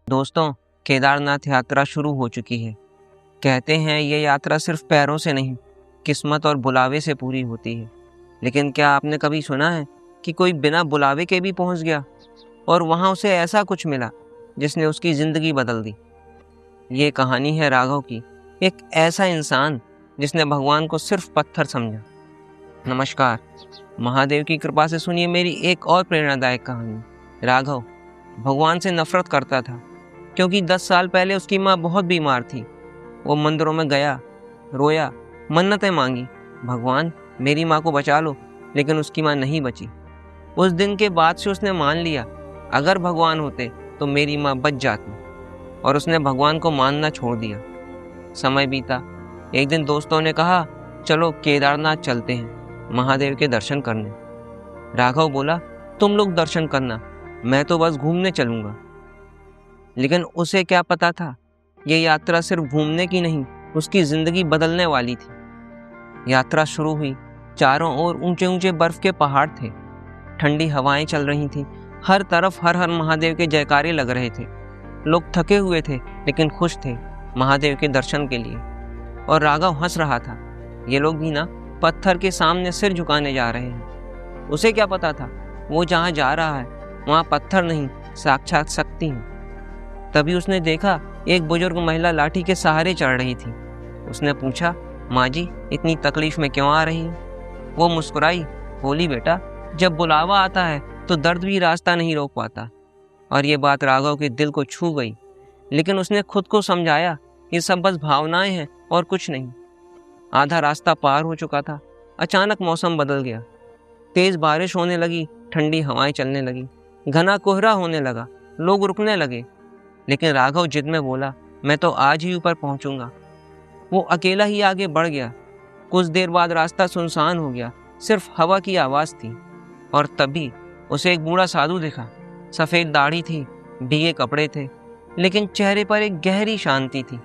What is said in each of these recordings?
दोस्तों, केदारनाथ यात्रा शुरू हो चुकी है। कहते हैं ये यात्रा सिर्फ पैरों से नहीं, किस्मत और बुलावे से पूरी होती है। लेकिन क्या आपने कभी सुना है कि कोई बिना बुलावे के भी पहुंच गया और वहां उसे ऐसा कुछ मिला जिसने उसकी ज़िंदगी बदल दी? ये कहानी है राघव की, एक ऐसा इंसान जिसने भगवान को सिर्फ पत्थर समझा। नमस्कार, महादेव की कृपा से सुनिए मेरी एक और प्रेरणादायक कहानी। राघव भगवान से नफरत करता था क्योंकि 10 साल पहले उसकी माँ बहुत बीमार थी। वो मंदिरों में गया, रोया, मन्नतें मांगी, भगवान मेरी माँ को बचा लो, लेकिन उसकी माँ नहीं बची। उस दिन के बाद से उसने मान लिया, अगर भगवान होते तो मेरी माँ बच जाती, और उसने भगवान को मानना छोड़ दिया। समय बीता। एक दिन दोस्तों ने कहा, चलो केदारनाथ चलते हैं महादेव के दर्शन करने। राघव बोला, तुम लोग दर्शन करना, मैं तो बस घूमने चलूंगा। लेकिन उसे क्या पता था, ये यात्रा सिर्फ घूमने की नहीं, उसकी जिंदगी बदलने वाली थी। यात्रा शुरू हुई। चारों ओर ऊंचे ऊंचे बर्फ के पहाड़ थे, ठंडी हवाएं चल रही थीं, हर तरफ हर हर महादेव के जयकारे लग रहे थे। लोग थके हुए थे लेकिन खुश थे महादेव के दर्शन के लिए। और राघव हंस रहा था, ये लोग भी ना पत्थर के सामने सिर झुकाने जा रहे हैं। उसे क्या पता था, वो जहाँ जा रहा है वहाँ पत्थर नहीं, साक्षात शक्ति है। तभी उसने देखा एक बुजुर्ग महिला लाठी के सहारे चढ़ रही थी। उसने पूछा, माँ जी इतनी तकलीफ में क्यों आ रही हैं? वो मुस्कुराई, बोली, बेटा जब बुलावा आता है तो दर्द भी रास्ता नहीं रोक पाता। और ये बात राघव के दिल को छू गई। लेकिन उसने खुद को समझाया, ये सब बस भावनाएं हैं और कुछ नहीं। आधा रास्ता पार हो चुका था, अचानक मौसम बदल गया। तेज बारिश होने लगी, ठंडी हवाएं चलने लगी, घना कोहरा होने लगा, लोग रुकने लगे। लेकिन राघव जिद में बोला, मैं तो आज ही ऊपर पहुंचूंगा। वो अकेला ही आगे बढ़ गया। कुछ देर बाद रास्ता सुनसान हो गया, सिर्फ हवा की आवाज़ थी। और तभी उसे एक बूढ़ा साधु दिखा। सफ़ेद दाढ़ी थी, भीगे कपड़े थे, लेकिन चेहरे पर एक गहरी शांति थी।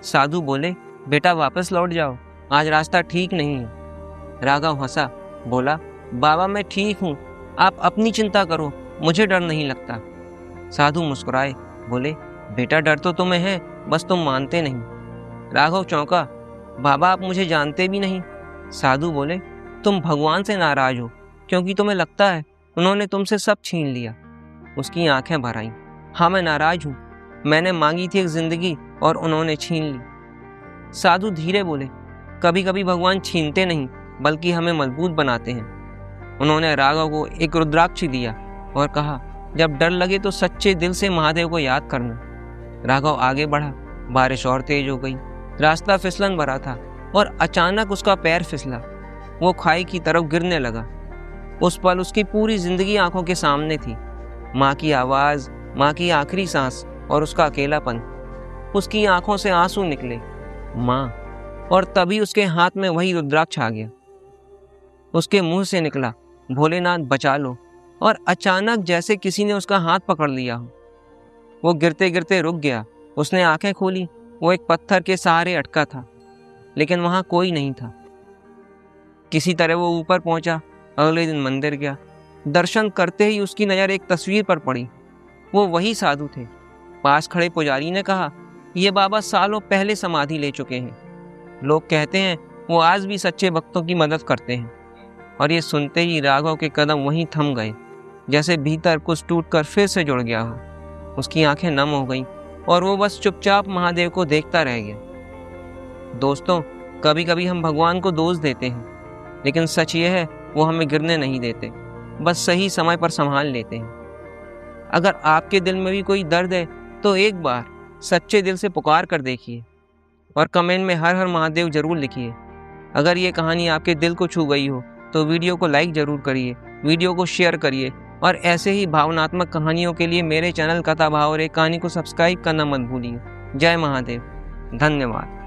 साधु बोले, बेटा वापस लौट जाओ, आज रास्ता ठीक नहीं है। राघव हंसा, बोला, बाबा मैं ठीक हूँ, आप अपनी चिंता करो, मुझे डर नहीं लगता। साधु मुस्कुराए, बोले, बेटा डर तो तुम्हें है, बस तुम मानते नहीं। राघव चौंका, बाबा आप मुझे जानते भी नहीं। साधु बोले, तुम भगवान से नाराज हो क्योंकि तुम्हें लगता है उन्होंने तुमसे सब छीन लिया। उसकी आंखें भर आईं। हाँ मैं नाराज हूँ, मैंने मांगी थी एक जिंदगी और उन्होंने छीन ली। साधु धीरे बोले, कभी कभी भगवान छीनते नहीं बल्कि हमें मजबूत बनाते हैं। उन्होंने राघव को एक रुद्राक्ष दिया और कहा, जब डर लगे तो सच्चे दिल से महादेव को याद करना। राघव आगे बढ़ा। बारिश और तेज हो गई, रास्ता फिसलन भरा था और अचानक उसका पैर फिसला। वो खाई की तरफ गिरने लगा। उस पल उसकी पूरी जिंदगी आंखों के सामने थी। माँ की आवाज़, माँ की आखिरी सांस और उसका अकेलापन। उसकी आंखों से आंसू निकले, माँ। और तभी उसके हाथ में वही रुद्राक्ष आ गया। उसके मुंह से निकला, भोलेनाथ बचा लो। और अचानक जैसे किसी ने उसका हाथ पकड़ लिया हो। वो गिरते गिरते रुक गया। उसने आंखें खोली, वो एक पत्थर के सहारे अटका था, लेकिन वहां कोई नहीं था। किसी तरह वो ऊपर पहुंचा। अगले दिन मंदिर गया। दर्शन करते ही उसकी नज़र एक तस्वीर पर पड़ी। वो वही साधु थे। पास खड़े पुजारी ने कहा, ये बाबा सालों पहले समाधि ले चुके हैं। लोग कहते हैं वो आज भी सच्चे भक्तों की मदद करते हैं। और ये सुनते ही राघव के कदम वहीं थम गए, जैसे भीतर कुछ टूटकर फिर से जुड़ गया हो। उसकी आंखें नम हो गईं और वो बस चुपचाप महादेव को देखता रह गया। दोस्तों, कभी कभी हम भगवान को दोष देते हैं, लेकिन सच ये है वो हमें गिरने नहीं देते, बस सही समय पर संभाल लेते हैं। अगर आपके दिल में भी कोई दर्द है तो एक बार सच्चे दिल से पुकार कर देखिए और कमेंट में हर हर महादेव जरूर लिखिए। अगर ये कहानी आपके दिल को छू गई हो तो वीडियो को लाइक जरूर करिए, वीडियो को शेयर करिए और ऐसे ही भावनात्मक कहानियों के लिए मेरे चैनल कथा भाव और एक कहानी को सब्सक्राइब करना मत भूलिए। जय महादेव। धन्यवाद।